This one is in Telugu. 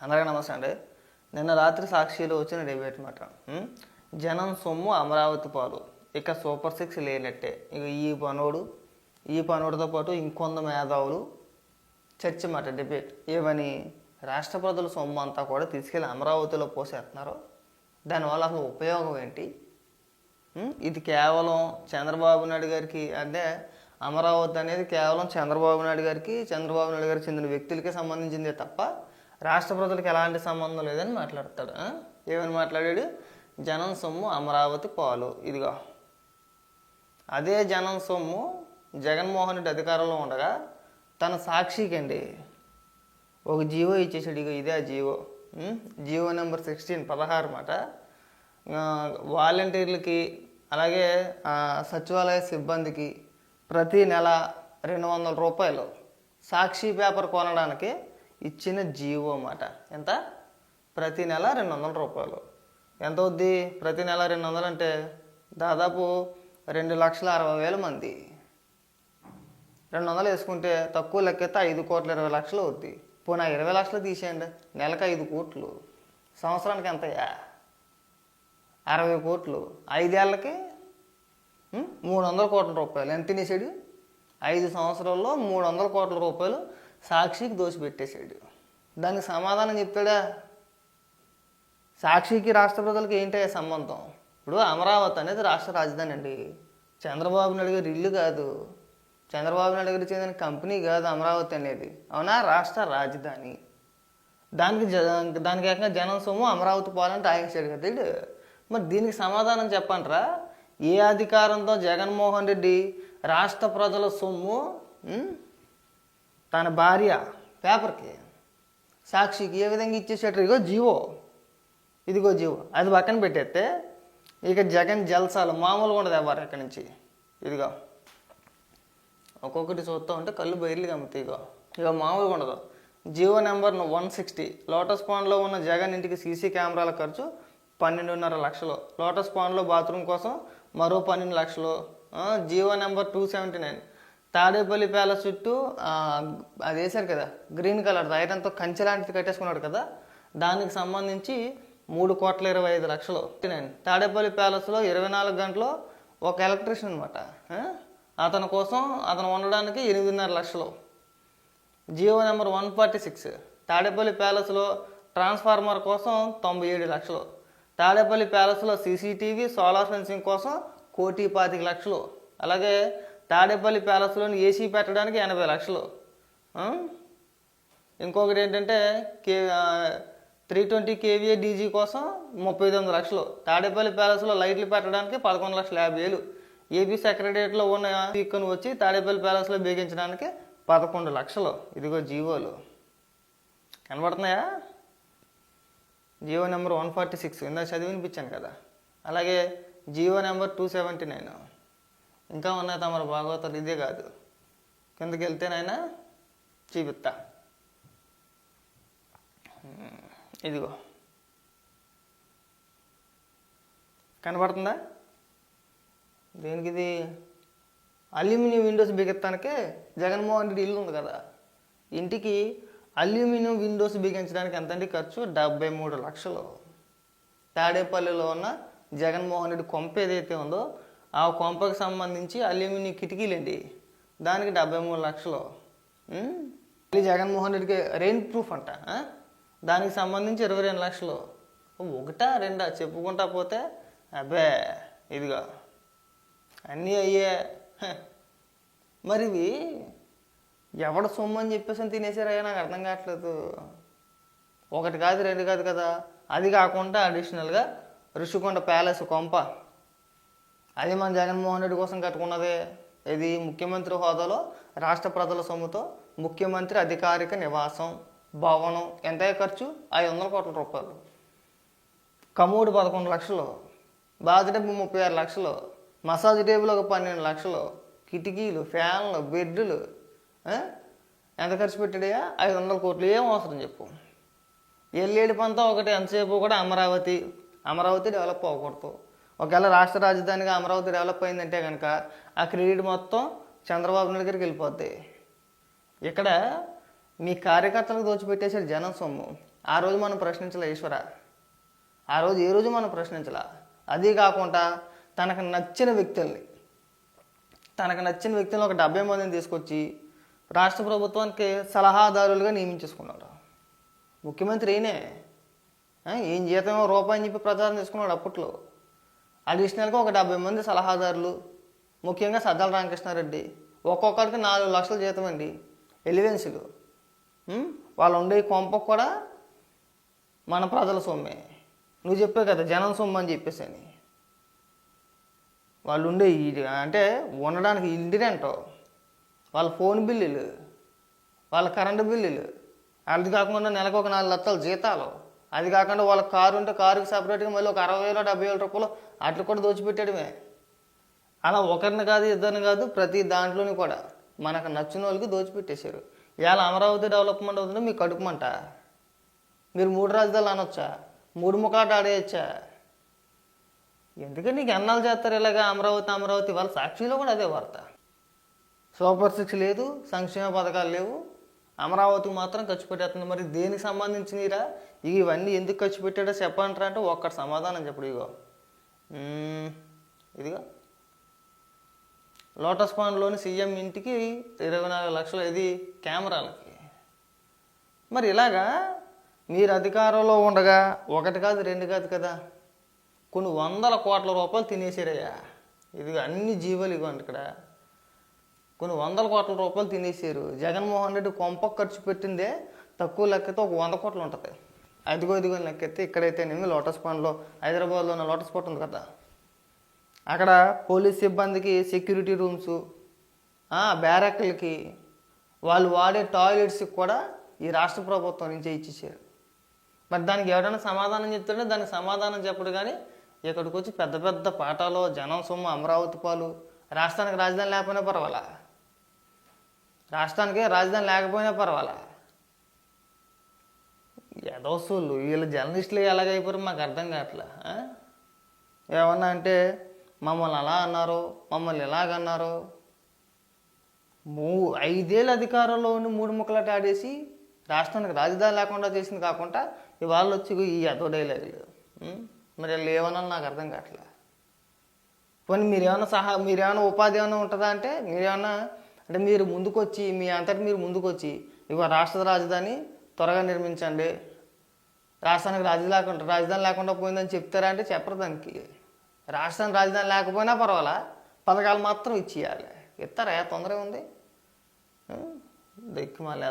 అందరికీ నమస్తే అండి. నిన్న రాత్రి సాక్షిలో వచ్చిన డిబేట్ మాట. జనం సొమ్ము అమరావతి పాలు, ఇక సూపర్ సిక్స్ లేనట్టే. ఇక ఈ పనోడితో పాటు ఇంకొంత మేధావులు చర్చ మాట డిబేట్. ఏమని రాష్ట్ర ప్రజల సొమ్ము అంతా కూడా తీసుకెళ్ళి అమరావతిలో పోసేస్తున్నారు, దానివల్ల అసలు ఉపయోగం ఏంటి? ఇది కేవలం చంద్రబాబు నాయుడు గారికి, అంటే అమరావతి అనేది కేవలం చంద్రబాబు నాయుడు గారికి చెందిన వ్యక్తులకే సంబంధించిందే తప్ప రాష్ట్ర ప్రజలకు ఎలాంటి సంబంధం లేదని మాట్లాడతాడు. ఏమని మాట్లాడాడు? జనం సొమ్ము అమరావతి పాలు. ఇదిగో అదే జనం సొమ్ము జగన్మోహన్ రెడ్డి అధికారంలో ఉండగా తన సాక్షికండి ఒక జీవో ఇచ్చేసాడు. ఇక ఇదే ఆ జీవో నెంబర్ 16 మాట. వాలంటీర్లకి అలాగే సచివాలయ సిబ్బందికి ప్రతి నెల 200 రూపాయలు సాక్షి పేపర్ కొనడానికి ఇచ్చిన జీవో మాట. ఎంత? ప్రతి నెల 200 రూపాయలు. ఎంత అవుద్ది? ప్రతి నెల 200 అంటే దాదాపు 2,60,000 మంది. 200 వేసుకుంటే తక్కువ లెక్కైతే 5,20,00,000 అవుద్ది. పోనీ 20 లక్షలు తీసేయండి, నెలకు 5 కోట్లు, సంవత్సరానికి ఎంతయ్యా? 60 కోట్లు. 5 ఏళ్ళకి 300 కోట్ల రూపాయలు. ఎంత తినేసాడు? 5 సంవత్సరాల్లో 300 కోట్ల రూపాయలు సాక్షికి దోచిపెట్టేశాడు. దానికి సమాధానం చెప్తాడా? సాక్షికి రాష్ట్ర ప్రజలకు ఏంటి సంబంధం? ఇప్పుడు అమరావతి అనేది రాష్ట్ర రాజధాని అండి. చంద్రబాబు నాయుడు గారి ఇల్లు కాదు, చంద్రబాబు నాయుడు గారికి చెందిన కంపెనీ కాదు అమరావతి అనేది. అవునా? రాష్ట్ర రాజధాని. దానికి ఏకంగా జనం సొమ్ము అమరావతి పోవాలంటే ఆగించాడు కదా. మరి దీనికి సమాధానం చెప్పంటారా? ఏ అధికారంతో జగన్మోహన్ రెడ్డి రాష్ట్ర ప్రజల సొమ్ము తన భార్య పేపర్కి, సాక్షికి ఏ విధంగా ఇచ్చేసాడు? ఇదిగో జీవో. అది పక్కన పెట్టేస్తే ఇక జగన్ జల్సాలు మామూలుగా ఉండదు ఎవరు ఎక్కడి నుంచి. ఇదిగో ఒక్కొక్కటి చూస్తూ ఉంటే కళ్ళు బయర్లు కమ్ముతాయి. ఇక మామూలుగా ఉండదు. GO number 160. లోటస్ పాండ్లో ఉన్న జగన్ ఇంటికి సీసీ కెమెరాల ఖర్చు 12.5 లక్షలు. లోటస్ పాండ్లో బాత్రూమ్ కోసం మరో 12 లక్షలు. GO number 279. తాడేపల్లి ప్యాలెస్ చుట్టూ అది వేశారు కదా గ్రీన్ కలర్ ఐరన్తో కంచె లాంటిది కట్టేసుకున్నాడు కదా, దానికి సంబంధించి 3,25,00,000. తాడేపల్లి ప్యాలెస్లో 24 గంటలు ఒక ఎలక్ట్రీషియన్ అనమాట. అతను ఉండడానికి 8.5 లక్షలు. జియో నెంబర్ 146. తాడేపల్లి ప్యాలెస్లో ట్రాన్స్ఫార్మర్ కోసం 97 లక్షలు. తాడేపల్లి ప్యాలెస్లో సీసీటీవీ సోలార్ ఫెన్సింగ్ కోసం 1,25,00,000. అలాగే తాడేపల్లి ప్యాలెస్లోని ఏసీ పెట్టడానికి 80 లక్షలు. ఇంకొకటి ఏంటంటే 320 kVA డీజీ కోసం 39 లక్షలు. తాడేపల్లి ప్యాలెస్లో లైట్లు పెట్టడానికి 11,50,000. ఏపీ సెక్రటరియట్లో ఉన్న పీక్కును వచ్చి తాడేపల్లి ప్యాలెస్లో బిగించడానికి 11 లక్షలు. ఇదిగో జీవోలు కనబడుతున్నాయా? జీవో నెంబర్ 146 ఇందాక చదివి వినిపించాను కదా. అలాగే జీవో నెంబర్ 279. ఇంకా ఉన్నాయి తమరు భాగవతాలు. ఇదే కాదు, కిందకి వెళ్తేనైనా చూపిస్తా. ఇదిగో కనబడుతుందా? దేనికి ఇది? అల్యూమినియం విండోస్ బిగించడానికే జగన్మోహన్ రెడ్డి ఇల్లు ఉంది కదా, ఇంటికి అల్యూమినియం విండోస్ బిగించడానికి ఎంతండి ఖర్చు? 73 లక్షలు. తాడేపల్లిలో ఉన్న జగన్మోహన్ రెడ్డి కొంప ఏదైతే ఉందో ఆ కొంపకు సంబంధించి అల్యూమినియం కిటికీలండి, దానికి 73 లక్షలు. జగన్మోహన్ రెడ్డికి రెయిన్ ప్రూఫ్ అంట, దానికి సంబంధించి 22 లక్షలు. ఒకటా రెండా చెప్పుకుంటా పోతే అబ్బే ఇదిగా అన్నీ అయ్యే. మరి ఇవి ఎవడ సొమ్ము అని చెప్పేసి అని తినేసారయ్యా? నాకు అర్థం కావట్లేదు. ఒకటి కాదు రెండు కాదు కదా, అది కాకుండా అడిషనల్గా ఋషికొండ ప్యాలెస్ కొంప, అది మన జగన్మోహన్ రెడ్డి కోసం కట్టుకున్నదే. ఇది ముఖ్యమంత్రి హోదాలో రాష్ట్ర ప్రజల సొమ్ముతో ముఖ్యమంత్రి అధికారిక నివాసం భవనం. ఎంత ఖర్చు? 500 కోట్ల రూపాయలు. కమోడు 11 లక్షలు. బాత్టబ్ 36 లక్షలు. మసాజ్ టేబుల్ ఒక 12 లక్షలు. కిటికీలు, ఫ్యాన్లు, బెడ్లు ఎంత ఖర్చు పెట్టాడయా? 500 కోట్లు. ఏం అవసరం చెప్పు? ఎల్లేడి పంతా ఒకటి, ఎంతసేపు కూడా అమరావతి డెవలప్ అవ్వకూడదు. ఒకవేళ రాష్ట్ర రాజధానిగా అమరావతి డెవలప్ అయిందంటే కనుక ఆ క్రెడిట్ మొత్తం చంద్రబాబు నాయుడు గారికి వెళ్ళిపోద్ది. ఇక్కడ మీ కార్యకర్తలకు దోచిపెట్టేసాడు జనం సొమ్ము. ఆ రోజు మనం ప్రశ్నించలే ఈశ్వర. ఆ రోజు ఏ రోజు మనం ప్రశ్నించలా. అదీ కాకుండా తనకు నచ్చిన వ్యక్తుల్ని ఒక 70 మందిని తీసుకొచ్చి రాష్ట్ర ప్రభుత్వానికి సలహాదారులుగా నియమించేసుకున్నాడు. ముఖ్యమంత్రి ఈయనే. ఏం జీతం రూపాయి అని చెప్పి ప్రచారం చేసుకున్నాడు అప్పట్లో. అడిషనల్గా ఒక 70 మంది సలహాదారులు, ముఖ్యంగా సజ్జల రామకృష్ణారెడ్డి, ఒక్కొక్కరికి 4 లక్షల జీతం అండి. ఎలివెన్స్లు. వాళ్ళు ఉండే కొంపకు కూడా మన ప్రజల సొమ్మే. నువ్వు చెప్పే కదా జనం సొమ్ము అని చెప్పేసి అని. వాళ్ళు ఉండే అంటే ఉండడానికి ఇంటి రెంటో, వాళ్ళ ఫోన్ బిల్లులు, వాళ్ళ కరెంటు బిల్లులు, అది కాకుండా నెలకు ఒక 4 లక్షల జీతాలు, అది కాకుండా వాళ్ళ కారు ఉంటే కారుకి సపరేట్గా మళ్ళీ ఒక 60,000 70,000 రూపాయలు అట్లు కూడా దోచిపెట్టడమే. అలా ఒకరిని కాదు ఇద్దరిని కాదు, ప్రతి దాంట్లోని కూడా మనకు నచ్చిన వాళ్ళకి దోచిపెట్టేశారు. ఇవాళ అమరావతి డెవలప్మెంట్ అవుతుంటే మీకు కడుపుమంట. మీరు 3 రాజధానులు అనొచ్చా? 3 ముఖాట ఆడేయచ్చా? ఎందుకని నీకు ఎన్నాళ్ళు చేస్తారు ఇలాగా అమరావతి? వాళ్ళ సాక్షిలో కూడా అదే వార్త. సూపర్ 6 లేదు, సంక్షేమ పథకాలు లేవు, అమరావతికి మాత్రం ఖర్చు పెట్టేస్తుంది. మరి దేనికి సంబంధించినరా ఇవన్నీ? ఎందుకు ఖర్చు పెట్టాడో చెప్పంటారా అంటే ఒక్కటి సమాధానం చెప్పడు. ఇదిగో లోటస్ పాండ్లోని సీఎం ఇంటికి 24 లక్షలు ఇది కెమెరాలకి. మరి ఇలాగా మీరు అధికారంలో ఉండగా ఒకటి కాదు 2 కాదు కదా, కొన్ని 100 కోట్ల రూపాయలు తినేసారయ్యా. ఇదిగో అన్ని జీవోలు ఇవ్వండి ఇక్కడ. కొన్ని 100 కోట్ల రూపాయలు తినేసారు. జగన్మోహన్ రెడ్డి కొంపకు ఖర్చు పెట్టిందే తక్కువ లెక్కతో ఒక 100 కోట్లు ఉంటుంది. ఇదిగో లెక్కెత్తే ఇక్కడైతే నేను లోటస్ పాండ్లో హైదరాబాద్లో ఉన్న లోటస్ పాండ్ ఉంది కదా, అక్కడ పోలీస్ సిబ్బందికి సెక్యూరిటీ రూమ్స్, బ్యారక్లకి, వాళ్ళు వాడే టాయిలెట్స్కి కూడా ఈ రాష్ట్ర ప్రభుత్వం నుంచే ఇచ్చేసారు. మరి దానికి ఎవరైనా సమాధానం చెప్తుంటే దానికి సమాధానం చెప్పడు. కానీ ఇక్కడికి వచ్చి పెద్ద పెద్ద పాఠాలు, జనం సొమ్ము, అమరావతి పాలు, రాష్ట్రానికి రాజధాని లేకపోయినా పర్వాలా, రాష్ట్రానికి రాజధాని లేకపోయినా పర్వాలా. ఏదో సోళ్ళు వీళ్ళు జర్నలిస్టులు ఎలాగైపోయారు మాకు అర్థం కావట్లా. ఏమన్నా అంటే మమ్మల్ని అలా అన్నారు, మమ్మల్ని ఇలాగన్నారు. 5 ఏళ్ళ అధికారంలో ఉండి 3 ముక్కలాట ఆడేసి రాష్ట్రానికి రాజధాని లేకుండా చేసింది కాకుండా ఇవాళ వచ్చి ఈ అదో డైలాగులు. మరి వాళ్ళు ఏమన్నా నాకు అర్థం కావట్లే. పోనీ మీరేమన్నా ఉపాధి ఏమైనా ఉంటుందా అంటే అంటే మీరు ముందుకొచ్చి మీ అంతటి మీరు ముందుకొచ్చి ఇగో రాష్ట్ర రాజధాని త్వరగా నిర్మించండి, రాష్ట్రానికి రాజధాని లేకుండా పోయిందని చెప్తారా అంటే చెప్పరు. దానికి రాష్ట్రానికి రాజధాని లేకపోయినా పర్వాలా, పథకాలు మాత్రం ఇచ్చేయాలి. ఇస్తారా? తొందరగా ఉంది. దెక్కి మళ్ళీ